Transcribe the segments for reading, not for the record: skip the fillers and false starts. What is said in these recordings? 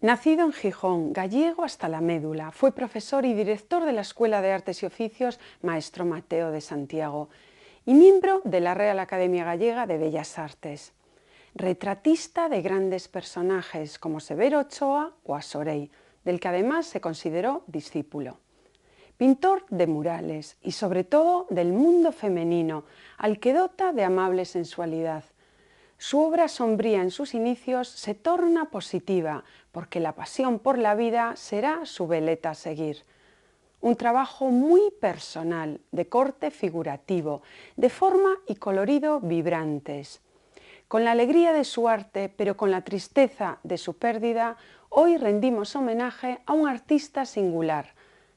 Nacido en Gijón, gallego hasta la médula, fue profesor y director de la Escuela de Artes y Oficios Maestro Mateo de Santiago y miembro de la Real Academia Gallega de Bellas Artes. Retratista de grandes personajes como Severo Ochoa o Asorey, del que además se consideró discípulo. Pintor de murales y sobre todo del mundo femenino, al que dota de amable sensualidad. Su obra sombría en sus inicios se torna positiva, porque la pasión por la vida será su veleta a seguir. Un trabajo muy personal, de corte figurativo, de forma y colorido vibrantes. Con la alegría de su arte, pero con la tristeza de su pérdida, hoy rendimos homenaje a un artista singular,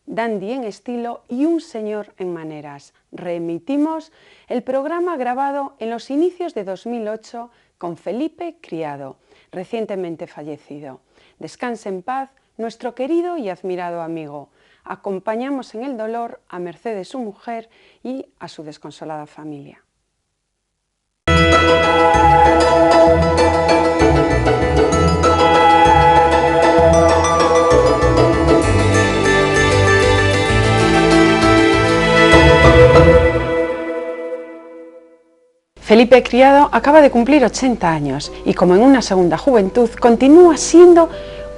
dandy en estilo y un señor en maneras. Reemitimos el programa grabado en los inicios de 2008 con Felipe Criado, recientemente fallecido. Descanse en paz, nuestro querido y admirado amigo. Acompañamos en el dolor a Mercedes, su mujer, y a su desconsolada familia. Felipe Criado acaba de cumplir 80 años y, como en una segunda juventud, continúa siendo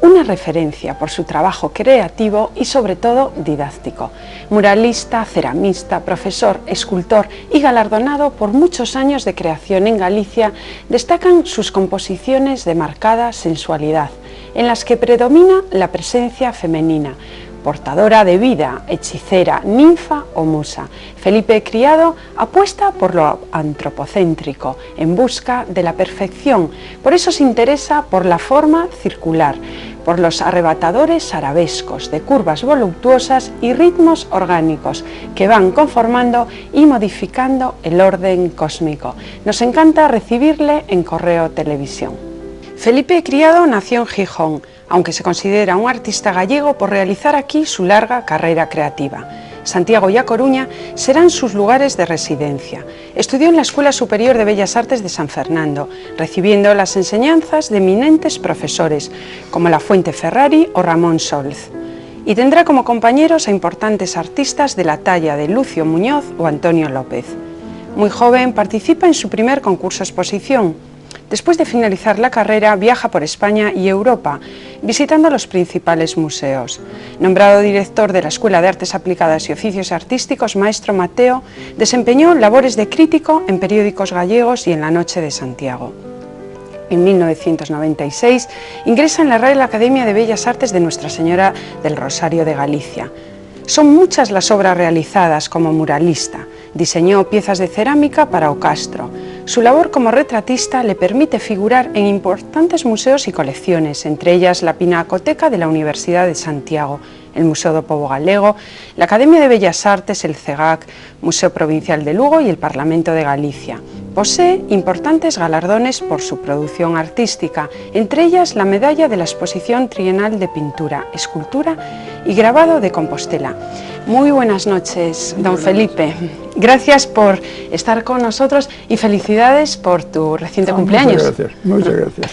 una referencia por su trabajo creativo y sobre todo didáctico. Muralista, ceramista, profesor, escultor y galardonado por muchos años de creación en Galicia, destacan sus composiciones de marcada sensualidad, en las que predomina la presencia femenina, portadora de vida, hechicera, ninfa o musa. Felipe Criado apuesta por lo antropocéntrico, en busca de la perfección. Por eso se interesa por la forma circular, por los arrebatadores arabescos, de curvas voluptuosas y ritmos orgánicos que van conformando y modificando el orden cósmico. Nos encanta recibirle en Correo Televisión. Felipe Criado nació en Gijón, aunque se considera un artista gallego por realizar aquí su larga carrera creativa. Santiago y A Coruña serán sus lugares de residencia. Estudió en la Escuela Superior de Bellas Artes de San Fernando, recibiendo las enseñanzas de eminentes profesores como Lafuente Ferrari o Ramón Solz. Y tendrá como compañeros a importantes artistas de la talla de Lucio Muñoz o Antonio López. Muy joven participa en su primer concurso exposición. Después de finalizar la carrera, viaja por España y Europa, visitando los principales museos. Nombrado director de la Escuela de Artes Aplicadas y Oficios Artísticos Maestro Mateo, desempeñó labores de crítico en periódicos gallegos y en La Noche de Santiago. En 1996 ingresa en la Real Academia de Bellas Artes de Nuestra Señora del Rosario de Galicia. Son muchas las obras realizadas como muralista. Diseñó piezas de cerámica para O Castro. Su labor como retratista le permite figurar en importantes museos y colecciones, entre ellas la Pinacoteca de la Universidad de Santiago, el Museo do Pobo Galego, la Academia de Bellas Artes, el CEGAC, Museo Provincial de Lugo y el Parlamento de Galicia. Posee importantes galardones por su producción artística, entre ellas la medalla de la Exposición Trienal de Pintura, Escultura y Grabado de Compostela. Muy buenas noches, don Felipe. Gracias por estar con nosotros y felicidades por tu reciente cumpleaños. Muchas gracias, muchas gracias.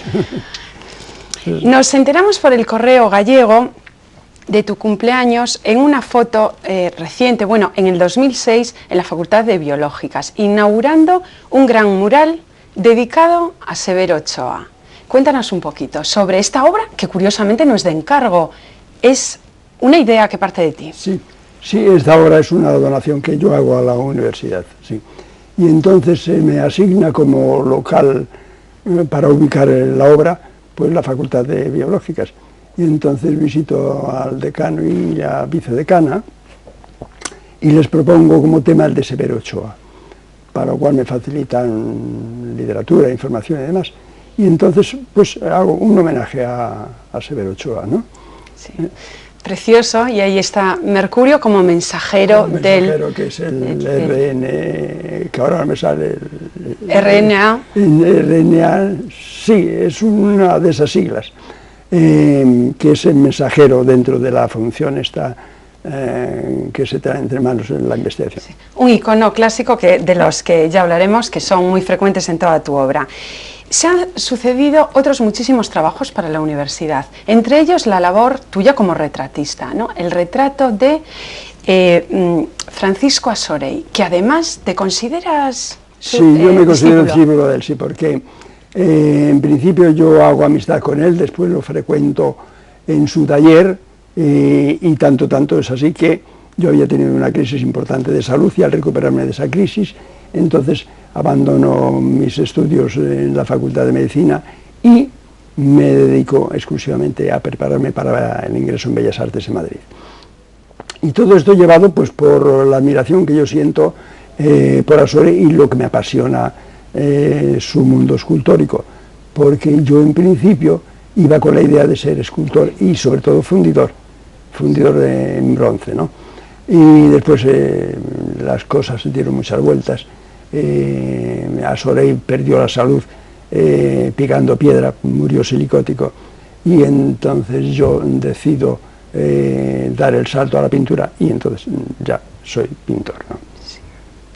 Nos enteramos por el correo gallego de tu cumpleaños en una foto reciente, en el 2006, en la Facultad de Biológicas, inaugurando un gran mural dedicado a Severo Ochoa. Cuéntanos un poquito sobre esta obra, que curiosamente no es de encargo, es una idea que parte de ti. Sí, esta obra es una donación que yo hago a la universidad, sí. Y entonces se me asigna como local para ubicar la obra, pues la Facultad de Biológicas. Y entonces visito al decano y la vicedecana y les propongo como tema el de Severo Ochoa, para lo cual me facilitan literatura, información y demás. Y entonces pues hago un homenaje a Severo Ochoa, ¿no? Sí. Precioso, y ahí está Mercurio como mensajero del... que es el RN, que ahora me sale... RNA. RNA, sí, es una de esas siglas. Que es el mensajero dentro de la función esta que se trae entre manos en la investigación. Sí. Un icono clásico de los que ya hablaremos, que son muy frecuentes en toda tu obra. Se han sucedido otros muchísimos trabajos para la universidad, entre ellos la labor tuya como retratista, ¿no? El retrato de Francisco Asorey, que además te consideras Sí, yo me considero discípulo de él, sí, porque en principio yo hago amistad con él, después lo frecuento en su taller y tanto es así que yo había tenido una crisis importante de salud y al recuperarme de esa crisis, entonces abandono mis estudios en la Facultad de Medicina y me dedico exclusivamente a prepararme para el ingreso en Bellas Artes en Madrid. Y todo esto llevado pues por la admiración que yo siento por Asorey y lo que me apasiona su mundo escultórico, porque yo en principio iba con la idea de ser escultor y sobre todo fundidor en bronce, ¿no? Y después las cosas dieron muchas vueltas. Asorey perdió la salud picando piedra, murió silicótico, y entonces yo decido dar el salto a la pintura y entonces ya soy pintor, ¿no? Sí,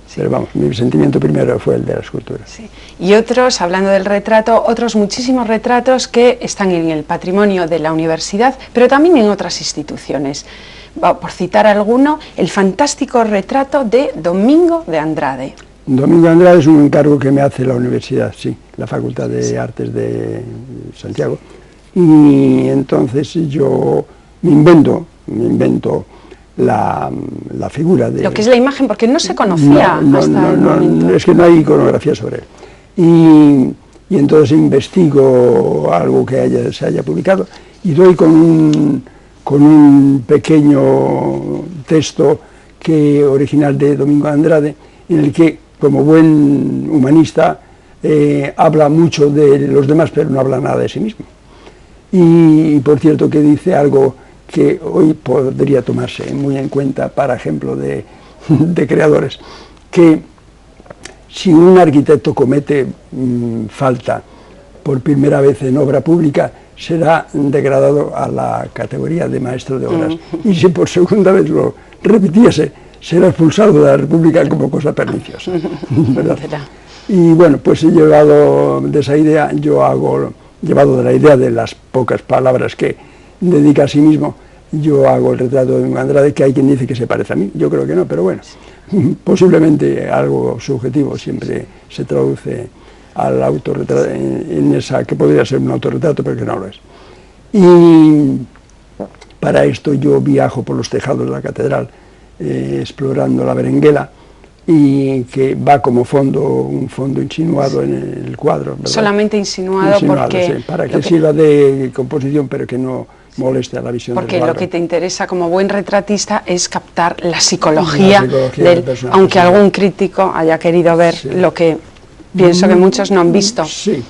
sí. Pero vamos, mi sentimiento primero fue el de la escultura. Sí. Y otros, hablando del retrato, otros muchísimos retratos que están en el patrimonio de la universidad, pero también en otras instituciones. Por citar alguno, el fantástico retrato de Domingo de Andrade. Domingo de Andrade es un encargo que me hace la universidad, sí, la Facultad de Artes de Santiago, y entonces yo me invento la figura de... Lo que es la imagen, porque no se conocía hasta el momento. Es que no hay iconografía sobre él. Y entonces investigo algo que se haya publicado y doy con un pequeño texto original de Domingo de Andrade, en el que, como buen humanista, habla mucho de los demás, pero no habla nada de sí mismo. Y por cierto que dice algo que hoy podría tomarse muy en cuenta para ejemplo de creadores, que si un arquitecto comete falta por primera vez en obra pública, será degradado a la categoría de maestro de obras, y si por segunda vez lo repitiese, será expulsado de la República como cosa perniciosa, ¿verdad? Y bueno, pues he llevado de esa idea, llevado de la idea de las pocas palabras que dedica a sí mismo, yo hago el retrato de Domingo Andrade, que hay quien dice que se parece a mí, yo creo que no, pero bueno, posiblemente algo subjetivo siempre se traduce al autorretrato, en esa que podría ser un autorretrato, pero que no lo es. Y para esto yo viajo por los tejados de la catedral, explorando la berenguela, y que va como un fondo insinuado en el cuadro, ¿verdad? Solamente insinuado porque... Sí, para que sirva de composición, pero que no moleste a la visión porque del cuadro. Lo que te interesa como buen retratista es captar la psicología del personaje, aunque algún crítico haya querido ver lo que pienso que muchos no han visto. Sí,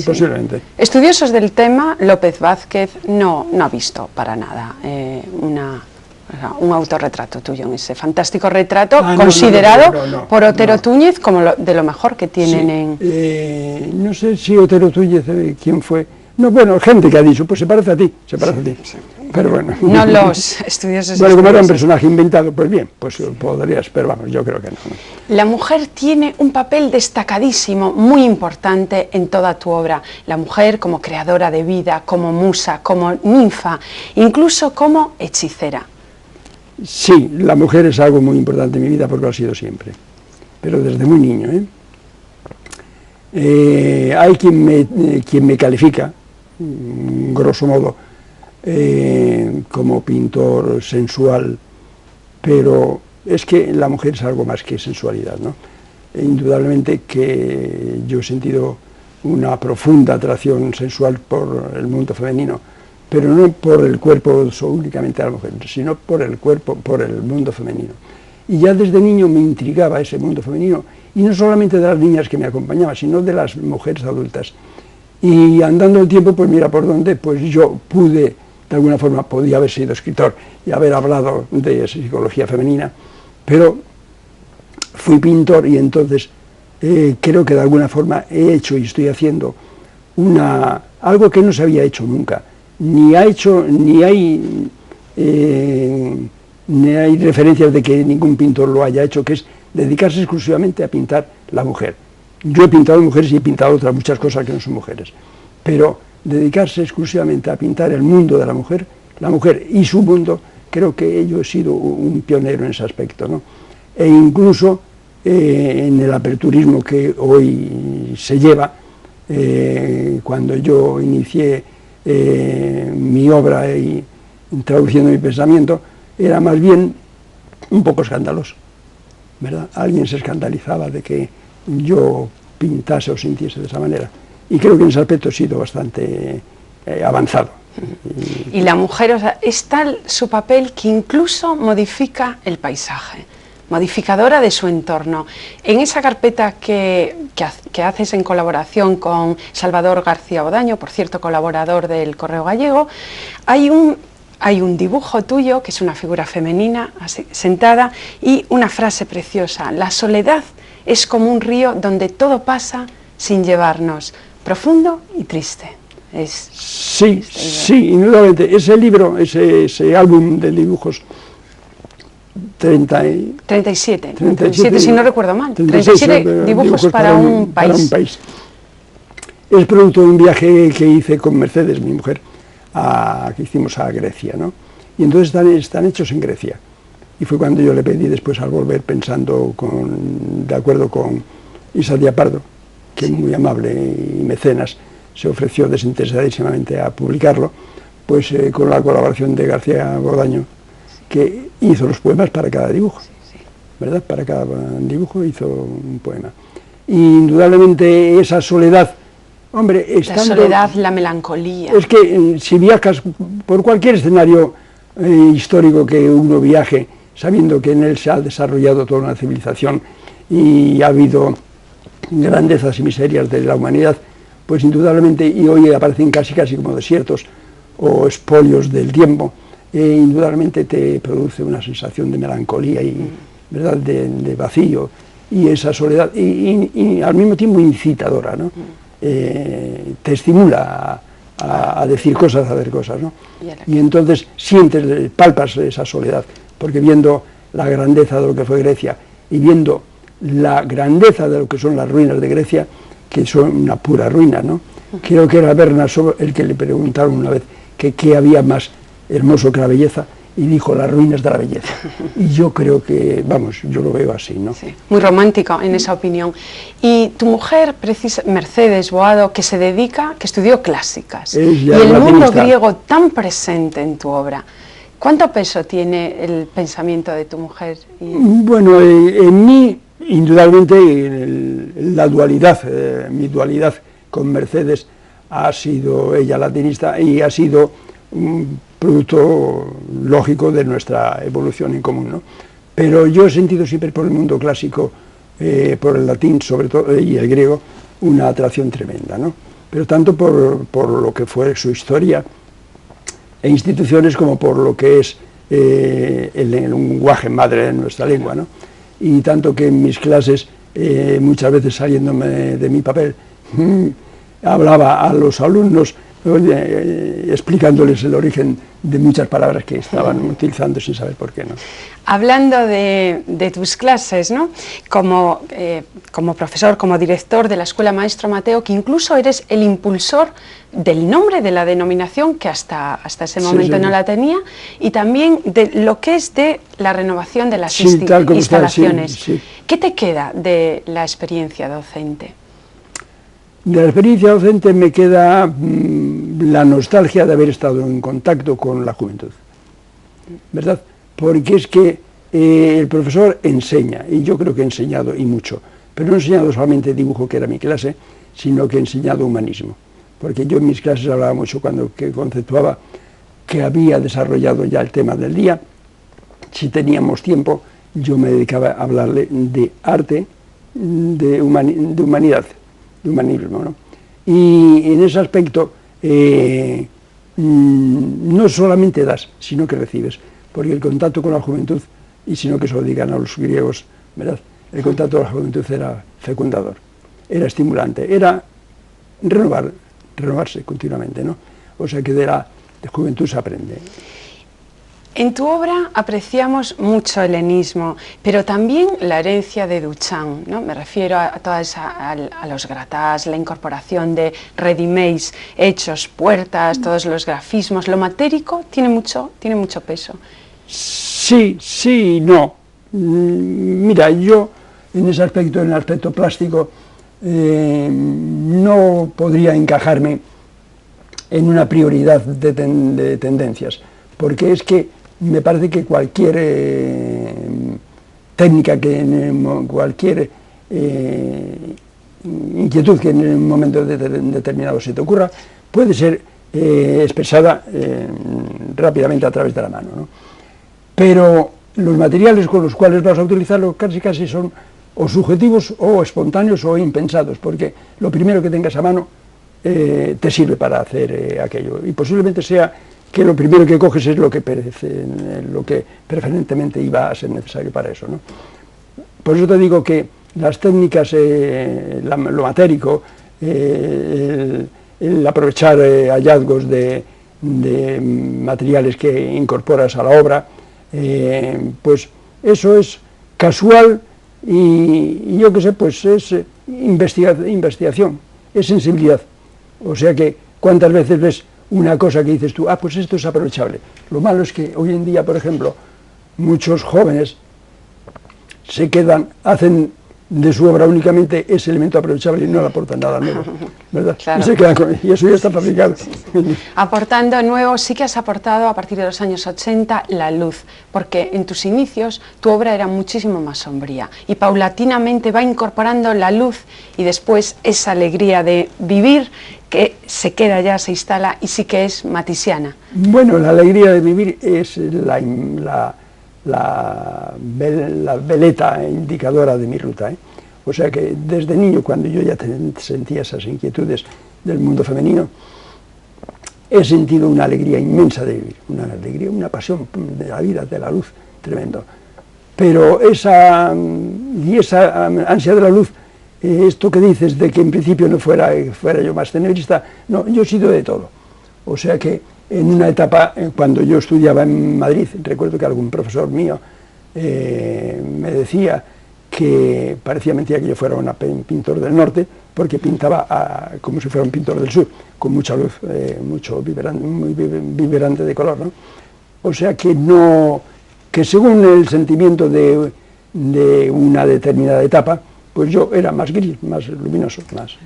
posiblemente. Estudiosos del tema, López Vázquez no ha visto para nada un autorretrato tuyo, en ese fantástico retrato considerado por Otero Túñez como de lo mejor que tienen no sé si Otero Túñez, quién fue. No, bueno, gente que ha dicho, pues se parece a ti, pero bueno. No los estudiosos. Bueno, como era un personaje inventado, pues bien, pues podrías, pero vamos, yo creo que no. La mujer tiene un papel destacadísimo, muy importante en toda tu obra. La mujer como creadora de vida, como musa, como ninfa, incluso como hechicera. Sí, la mujer es algo muy importante en mi vida porque lo ha sido siempre, pero desde muy niño. Hay quien me califica, grosso modo, como pintor sensual, pero es que la mujer es algo más que sensualidad, ¿no? Indudablemente que yo he sentido una profunda atracción sensual por el mundo femenino, pero no por el cuerpo únicamente de la mujer, sino por el cuerpo, por el mundo femenino. Y ya desde niño me intrigaba ese mundo femenino, y no solamente de las niñas que me acompañaban, sino de las mujeres adultas. Y andando el tiempo, pues mira por dónde, pues yo pude, de alguna forma, podía haber sido escritor y haber hablado de psicología femenina, pero fui pintor y entonces creo que de alguna forma he hecho y estoy haciendo algo que no se había hecho nunca. Ni hay referencias de que ningún pintor lo haya hecho, que es dedicarse exclusivamente a pintar la mujer. Yo he pintado mujeres y he pintado otras muchas cosas que no son mujeres, pero dedicarse exclusivamente a pintar el mundo de la mujer y su mundo, creo que yo he sido un pionero en ese aspecto, ¿no? E incluso en el aperturismo que hoy se lleva, cuando yo inicié mi obra y traduciendo mi pensamiento, era más bien un poco escandaloso, ¿verdad? Alguien se escandalizaba de que yo pintase o sintiese de esa manera, y creo que en ese aspecto he sido bastante avanzado. Y la mujer, o sea, es tal su papel que incluso modifica el paisaje, modificadora de su entorno. En esa carpeta que haces en colaboración con Salvador García Odaño, por cierto, colaborador del Correo Gallego, hay un dibujo tuyo, que es una figura femenina, así, sentada, y una frase preciosa: la soledad es como un río donde todo pasa sin llevarnos, profundo y triste. Sí, indudablemente. Ese libro, ese álbum de dibujos, 37, si no recuerdo mal, 37 dibujos para un país. Es producto de un viaje que hice con Mercedes, mi mujer, que hicimos a Grecia, ¿no? Y entonces están hechos en Grecia. Y fue cuando yo le pedí después, al volver, pensando de acuerdo con Isa Diapardo, que es muy amable y mecenas, se ofreció desinteresadísimamente a publicarlo, pues con la colaboración de García Odaño, que hizo los poemas para cada dibujo, ¿verdad? Para cada dibujo hizo un poema. Y indudablemente esa soledad, hombre, la soledad, la melancolía. Es que si viajas por cualquier escenario histórico que uno viaje, sabiendo que en él se ha desarrollado toda una civilización y ha habido grandezas y miserias de la humanidad, pues indudablemente, y hoy aparecen casi como desiertos o espolios del tiempo, indudablemente te produce una sensación de melancolía y, ¿verdad?, de vacío, y esa soledad, y al mismo tiempo incitadora, ¿no? Te estimula a decir cosas, a hacer cosas, ¿no? Y entonces palpas esa soledad, porque viendo la grandeza de lo que fue Grecia y viendo la grandeza de lo que son las ruinas de Grecia, que son una pura ruina, ¿no? Creo que era Bernasov el que le preguntaron una vez que qué había más hermoso que la belleza, y dijo las ruinas de la belleza. Y yo creo que, vamos, yo lo veo así, ¿no? Sí, muy romántico en esa opinión. Y tu mujer, Mercedes Boado, que estudió clásicas, y el mundo griego tan presente en tu obra, ¿cuánto peso tiene el pensamiento de tu mujer? Bueno, en mí, indudablemente, la dualidad, mi dualidad con Mercedes ha sido ella latinista y ha sido un producto lógico de nuestra evolución en común, ¿no? Pero yo he sentido siempre por el mundo clásico, por el latín sobre todo, y el griego, una atracción tremenda, ¿no? Pero tanto por lo que fue su historia e instituciones, como por lo que es el lenguaje madre de nuestra lengua, ¿no? Y tanto que en mis clases, muchas veces saliéndome de mi papel, hablaba a los alumnos explicándoles el origen de muchas palabras que estaban utilizando sin saber por qué, ¿no? Hablando de tus clases, ¿no? Como profesor, como director de la Escuela Maestro Mateo, que incluso eres el impulsor del nombre de la denominación, que hasta ese momento no la tenía, y también de lo que es de la renovación de las instalaciones. ¿Qué te queda de la experiencia docente? De la experiencia docente me queda la nostalgia de haber estado en contacto con la juventud, ¿verdad? Porque es que el profesor enseña, y yo creo que he enseñado y mucho, pero no he enseñado solamente dibujo, que era mi clase, sino que he enseñado humanismo, porque yo en mis clases hablaba mucho que conceptuaba que había desarrollado ya el tema del día. Si teníamos tiempo, yo me dedicaba a hablarle de arte, de humanidad, de humanismo, ¿no? Y en ese aspecto no solamente das, sino que recibes, porque el contacto con la juventud, y sino que se lo digan a los griegos, ¿verdad?, el contacto con la juventud era fecundador, era estimulante, era renovarse continuamente, ¿no? O sea que de juventud se aprende. En tu obra apreciamos mucho el helenismo, pero también la herencia de Duchamp, ¿no? Me refiero a los gratás, la incorporación de ready-mades hechos, puertas, todos los grafismos. Lo matérico tiene mucho peso. Sí, sí y no. Mira, yo en ese aspecto, en el aspecto plástico, no podría encajarme en una prioridad de tendencias, porque es que me parece que cualquier técnica, cualquier inquietud que en un momento determinado se te ocurra, puede ser expresada rápidamente a través de la mano, ¿no? Pero los materiales con los cuales vas a utilizarlo casi son o subjetivos o espontáneos o impensados, porque lo primero que tengas a mano te sirve para hacer aquello, y posiblemente sea que lo primero que coges es lo que preferentemente iba a ser necesario para eso, ¿no? Por eso te digo que las técnicas, lo matérico, el aprovechar hallazgos de materiales que incorporas a la obra, pues eso es casual y yo qué sé, pues es investigación, es sensibilidad. O sea que, ¿cuántas veces ves una cosa que dices tú, pues esto es aprovechable? Lo malo es que hoy en día, por ejemplo, muchos jóvenes hacen de su obra únicamente ese elemento aprovechable y no le aportan nada nuevo, ¿verdad? Claro. Y se quedan y eso ya está fabricado. Aportando nuevo, sí que has aportado a partir de los años 80 la luz, porque en tus inicios tu obra era muchísimo más sombría y paulatinamente va incorporando la luz y después esa alegría de vivir que se queda ya, se instala y sí que es matisiana. Bueno, la alegría de vivir es la veleta indicadora de mi ruta, ¿eh? O sea que desde niño, cuando yo ya sentía esas inquietudes del mundo femenino, he sentido una alegría inmensa de vivir, una alegría, una pasión de la vida, de la luz, tremendo. Pero esa ansia de la luz, esto que dices de que en principio no fuera yo más tenebrista, no, yo he sido de todo. O sea que en una etapa, cuando yo estudiaba en Madrid, recuerdo que algún profesor mío me decía que parecía mentira que yo fuera un pintor del norte, porque pintaba como si fuera un pintor del sur, con mucha luz, muy vibrante de color, ¿no? O sea que que según el sentimiento de una determinada etapa, pues yo era más gris, más luminoso, más.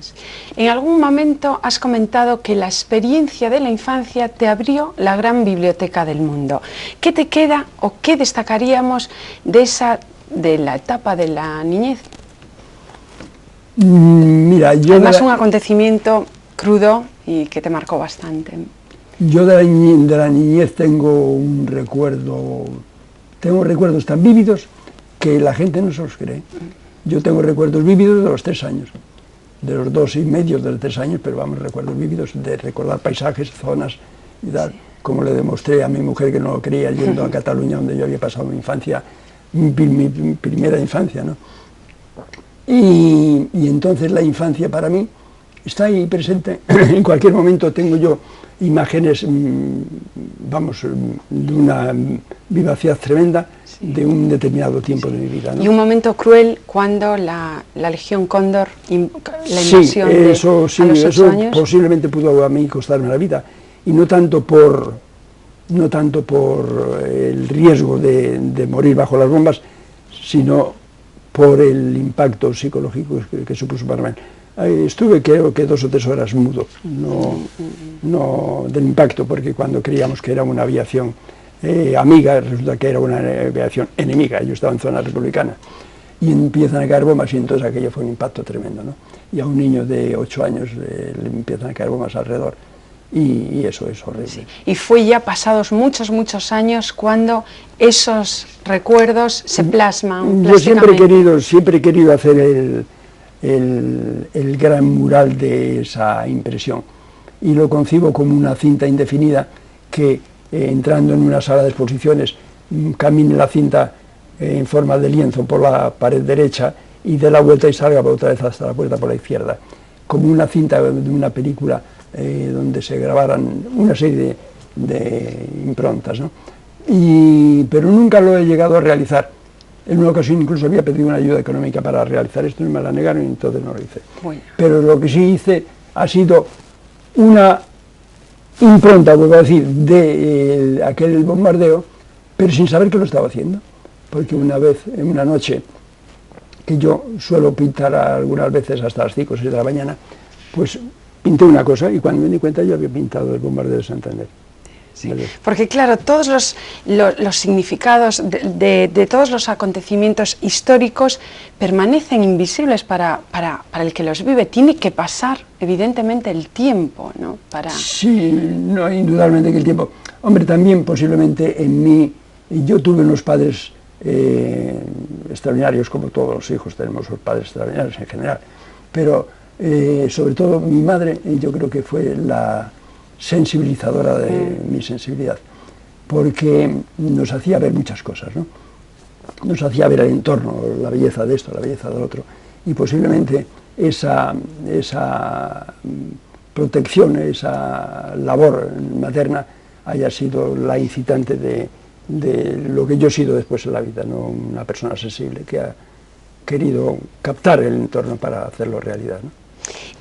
En algún momento has comentado que la experiencia de la infancia te abrió la gran biblioteca del mundo. ¿Qué te queda o qué destacaríamos de la etapa de la niñez? Mira, además un acontecimiento crudo y que te marcó bastante. Yo de la niñez tengo recuerdos tan vívidos que la gente no se los cree. Yo tengo recuerdos vívidos de los 3 años, de los 2 y medio, de los 3 años, pero vamos, recuerdos vívidos de recordar paisajes, zonas y tal, como le demostré a mi mujer que no lo creía yendo a Cataluña, donde yo había pasado mi infancia, mi primera infancia, ¿no? Y entonces la infancia para mí está ahí presente. En cualquier momento tengo yo imágenes, vamos, de una vivacidad tremenda de un determinado tiempo de mi vida, ¿no? Y un momento cruel cuando la Legión Cóndor, la Sí, invasión a los 8 años. Posiblemente pudo a mí costarme la vida, y no tanto por el riesgo de morir bajo las bombas, sino por el impacto psicológico que supuso para mí. Estuve, creo que 2 o 3 horas mudo, no del impacto, porque cuando creíamos que era una aviación amiga, resulta que era una aviación enemiga. Yo estaba en zona republicana y empiezan a caer bombas, y entonces aquello fue un impacto tremendo, ¿no? Y a un niño de 8 años le empiezan a caer bombas alrededor, y eso es horrible. Sí. Y fue ya pasados muchos años cuando esos recuerdos se plasman. Yo siempre he querido hacer el gran mural de esa impresión, y lo concibo como una cinta indefinida que, entrando en una sala de exposiciones, camine la cinta en forma de lienzo por la pared derecha y dé la vuelta y salga otra vez hasta la puerta por la izquierda, como una cinta de una película donde se grabaran una serie de improntas, ¿no? pero nunca lo he llegado a realizar. En una ocasión incluso había pedido una ayuda económica para realizar esto y me la negaron y entonces no lo hice. Bueno. Pero lo que sí hice ha sido una impronta, vuelvo a decir, de aquel bombardeo, pero sin saber que lo estaba haciendo. Porque una vez, en una noche, que yo suelo pintar algunas veces hasta las 5 o 6 de la mañana, pues pinté una cosa y cuando me di cuenta yo había pintado el bombardeo de Santander. Sí, porque claro, todos los significados de todos los acontecimientos históricos permanecen invisibles para el que los vive. Tiene que pasar, evidentemente, el tiempo, ¿no? Sí, no, indudablemente que el tiempo. Hombre, también posiblemente en mí, yo tuve unos padres extraordinarios, como todos los hijos tenemos los padres extraordinarios en general, pero sobre todo mi madre, yo creo que fue la sensibilizadora de mi sensibilidad, porque nos hacía ver muchas cosas, ¿no? Nos hacía ver el entorno, la belleza de esto, la belleza del otro, y posiblemente esa protección, esa labor materna haya sido la incitante de lo que yo he sido después en la vida, ¿no? Una persona sensible que ha querido captar el entorno para hacerlo realidad, ¿no?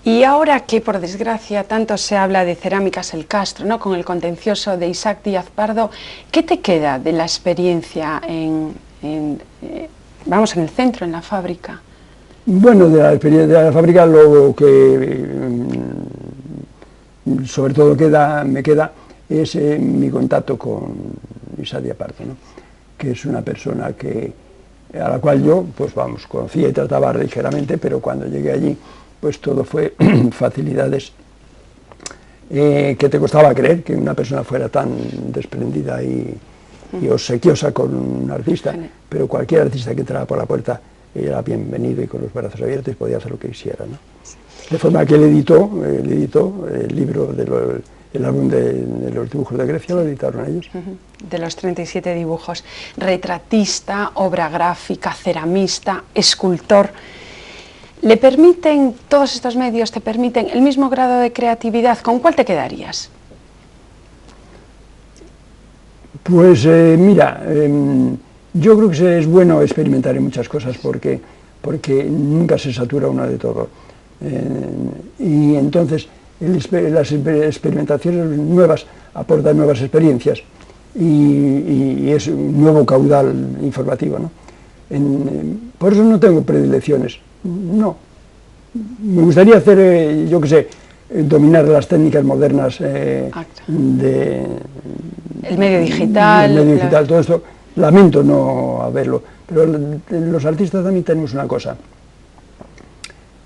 Y ahora que, por desgracia, tanto se habla de Cerámicas El Castro, ¿no?, con el contencioso de Isaac Díaz Pardo, ¿qué te queda de la experiencia en el centro, en la fábrica? Bueno, de la experiencia de la fábrica, lo que sobre todo me queda es mi contacto con Isaac Díaz Pardo, ¿no?, que es una persona a la cual yo, pues vamos, conocía y trataba ligeramente, pero cuando llegué allí, pues todo fue facilidades que te costaba creer que una persona fuera tan desprendida y obsequiosa con un artista, pero cualquier artista que entraba por la puerta era bienvenido y con los brazos abiertos podía hacer lo que quisiera, ¿no? De forma que él editó el libro el álbum de los dibujos de Grecia, lo editaron ellos. De los 37 dibujos, retratista, obra gráfica, ceramista, escultor. ¿Le permiten, todos estos medios te permiten el mismo grado de creatividad? ¿Con cuál te quedarías? Pues mira, yo creo que es bueno experimentar en muchas cosas porque nunca se satura uno de todo. Y entonces las experimentaciones nuevas aportan nuevas experiencias y es un nuevo caudal informativo, ¿no? Por eso no tengo predilecciones. No, me gustaría hacer, yo qué sé, dominar las técnicas modernas el medio digital, todo esto. Lamento no haberlo, pero los artistas también tenemos una cosa,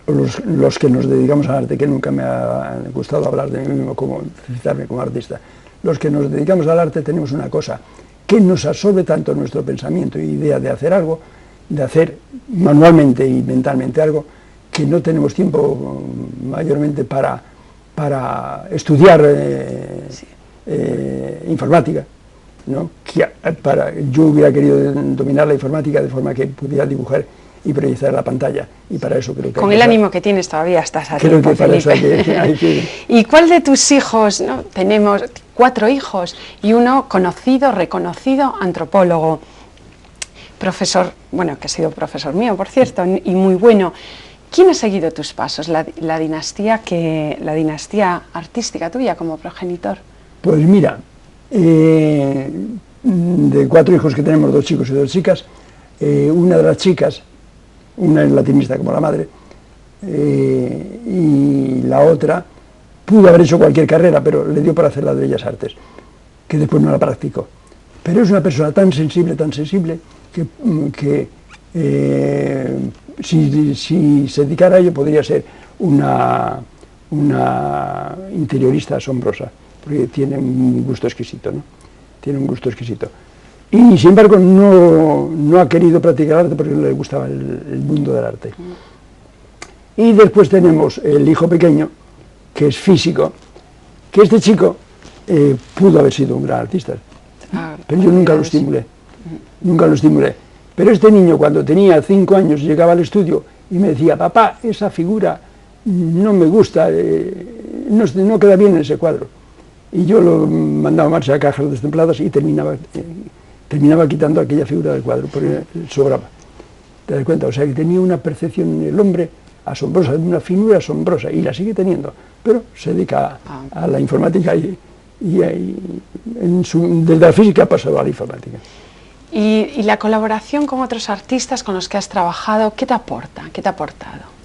los que nos dedicamos al arte, que nunca me ha gustado hablar de mí mismo, citarme como artista, los que nos dedicamos al arte tenemos una cosa, que nos absorbe tanto nuestro pensamiento y idea de hacer algo, de hacer manualmente y mentalmente algo, que no tenemos tiempo mayormente para estudiar informática, ¿no? Yo hubiera querido dominar la informática de forma que pudiera dibujar y proyectar la pantalla, y para eso creo que... Con el ánimo que tienes todavía estás a tiempo, Felipe. ¿Y cuál de tus hijos, no? Tenemos 4 hijos y uno conocido, reconocido antropólogo, profesor, bueno, que ha sido profesor mío, por cierto, y muy bueno. ¿Quién ha seguido tus pasos, la dinastía artística tuya como progenitor? Pues mira, de 4 hijos que tenemos, 2 chicos y 2 chicas, una de las chicas, una es latinista como la madre, y la otra pudo haber hecho cualquier carrera, pero le dio por hacer la de Bellas Artes, que después no la practicó. Pero es una persona tan sensible, que si se dedicara a ello podría ser una interiorista asombrosa, porque tiene un gusto exquisito, ¿no? Tiene un gusto exquisito. Y sin embargo no ha querido practicar arte porque no le gustaba el mundo del arte. Y después tenemos el hijo pequeño, que es físico, que este chico pudo haber sido un gran artista, pero yo nunca lo estimulé, Pero este niño, cuando tenía 5 años, llegaba al estudio y me decía: papá, esa figura no me gusta, no queda bien en ese cuadro. Y yo lo mandaba a marcha a cajas destempladas y terminaba terminaba quitando aquella figura del cuadro, porque sobraba. ¿Te das cuenta? O sea, que tenía una percepción en el hombre asombrosa, de una finura asombrosa, y la sigue teniendo, pero se dedica a la informática y desde la física ha pasado a la informática. ¿Y la colaboración con otros artistas con los que has trabajado, qué te aporta? ¿Qué te ha aportado?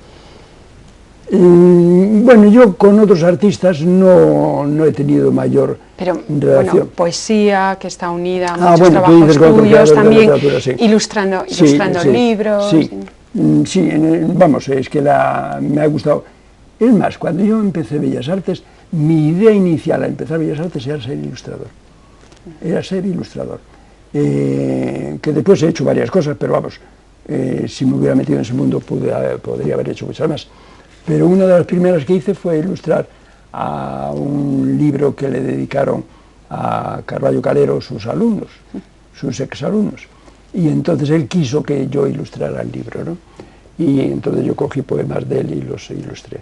Bueno, yo con otros artistas no he tenido mayor relación. Bueno, poesía, que está unida a muchos bueno, trabajos tuyos, también sí. ilustrando Sí. libros. Sí, vamos, es que me ha gustado. Es más, cuando yo empecé Bellas Artes, mi idea inicial al empezar Bellas Artes era ser ilustrador. Que después he hecho varias cosas, pero vamos, si me hubiera metido en ese mundo podría haber hecho muchas más. Pero una de las primeras que hice fue ilustrar a un libro que le dedicaron a Carballo Calero sus alumnos, sus exalumnos. Y entonces él quiso que yo ilustrara el libro, ¿no? Y entonces yo cogí poemas de él y los ilustré.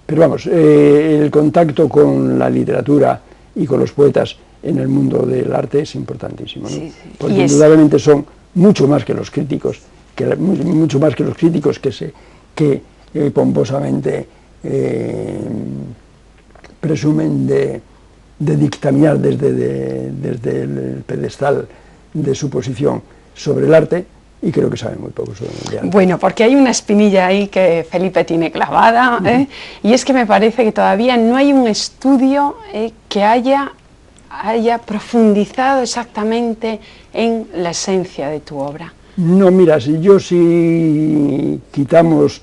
Pero vamos, el contacto con la literatura y con los poetas en el mundo del arte es importantísimo, ¿no? Sí. Porque indudablemente son mucho más que los críticos, que pomposamente presumen de dictaminar desde el pedestal de su posición sobre el arte, y creo que saben muy poco sobre el arte. Bueno, porque hay una espinilla ahí que Felipe tiene clavada, y es que me parece que todavía no hay un estudio que haya profundizado exactamente en la esencia de tu obra. No, mira, si quitamos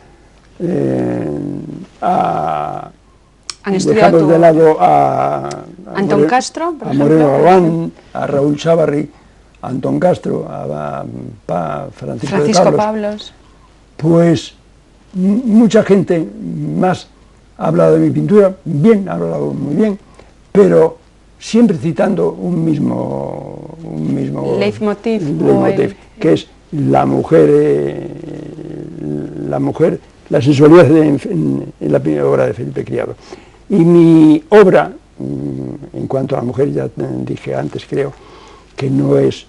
dejamos de lado a Antón Castro, a Moreno Galván, a Raúl Chávarri, a Antón Castro, a Francisco Pablos, pues mucha gente más ha hablado de mi pintura, ha hablado muy bien, pero siempre citando un mismo leitmotiv, que es la mujer, la sensualidad en la primera obra de Felipe Criado. Y mi obra, en cuanto a la mujer, ya dije antes, creo, que no es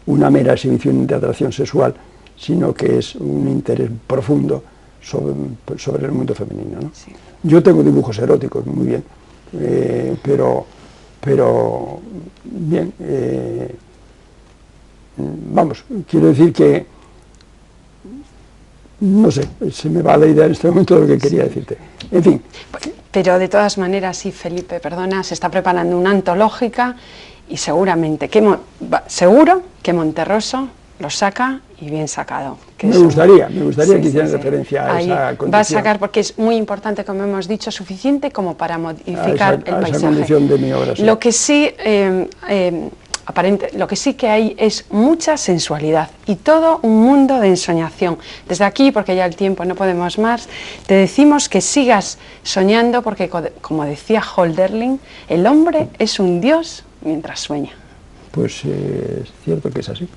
una mera exhibición de atracción sexual, sino que es un interés profundo sobre el mundo femenino, ¿no? Sí. Yo tengo dibujos eróticos, muy bien, pero bien, vamos, quiero decir que, no sé, se me va la idea en este momento de lo que quería decirte. En fin. Pero de todas maneras, sí, Felipe, perdona, se está preparando una antológica y seguramente, seguro que Monterroso lo saca y bien sacado. Me gustaría que hicieran referencia a esa condición. Va a sacar, porque es muy importante, como hemos dicho, suficiente como para modificar el paisaje. Esa condición de mi obra, sí. Lo que sí... lo que sí que hay es mucha sensualidad y todo un mundo de ensoñación. Desde aquí, porque ya el tiempo no podemos más, te decimos que sigas soñando, porque como decía Hölderlin, el hombre es un dios mientras sueña. Pues es cierto que es así.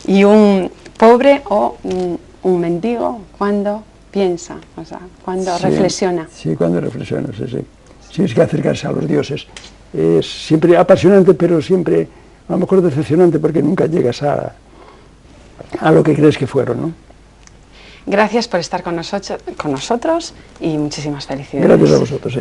Y un pobre o un mendigo cuando piensa, o sea, cuando reflexiona. Sí, cuando reflexiona, sí. Si es que acercarse a los dioses es siempre apasionante, pero siempre a lo mejor decepcionante, porque nunca llegas a lo que crees que fueron, ¿no? Gracias por estar con nosotros y muchísimas felicidades. Gracias a vosotros, sí.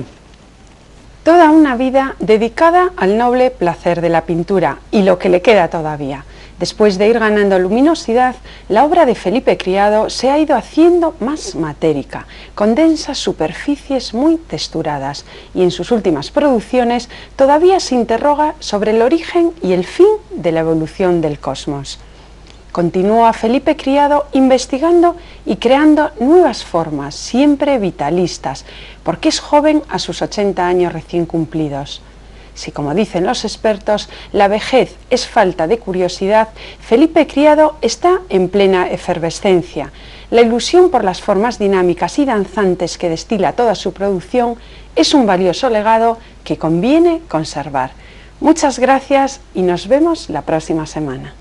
Toda una vida dedicada al noble placer de la pintura y lo que le queda todavía. Después de ir ganando luminosidad, la obra de Felipe Criado se ha ido haciendo más matérica, con densas superficies muy texturadas, y en sus últimas producciones todavía se interroga sobre el origen y el fin de la evolución del cosmos. Continúa Felipe Criado investigando y creando nuevas formas, siempre vitalistas, porque es joven a sus 80 años recién cumplidos. Si, como dicen los expertos, la vejez es falta de curiosidad, Felipe Criado está en plena efervescencia. La ilusión por las formas dinámicas y danzantes que destila toda su producción es un valioso legado que conviene conservar. Muchas gracias y nos vemos la próxima semana.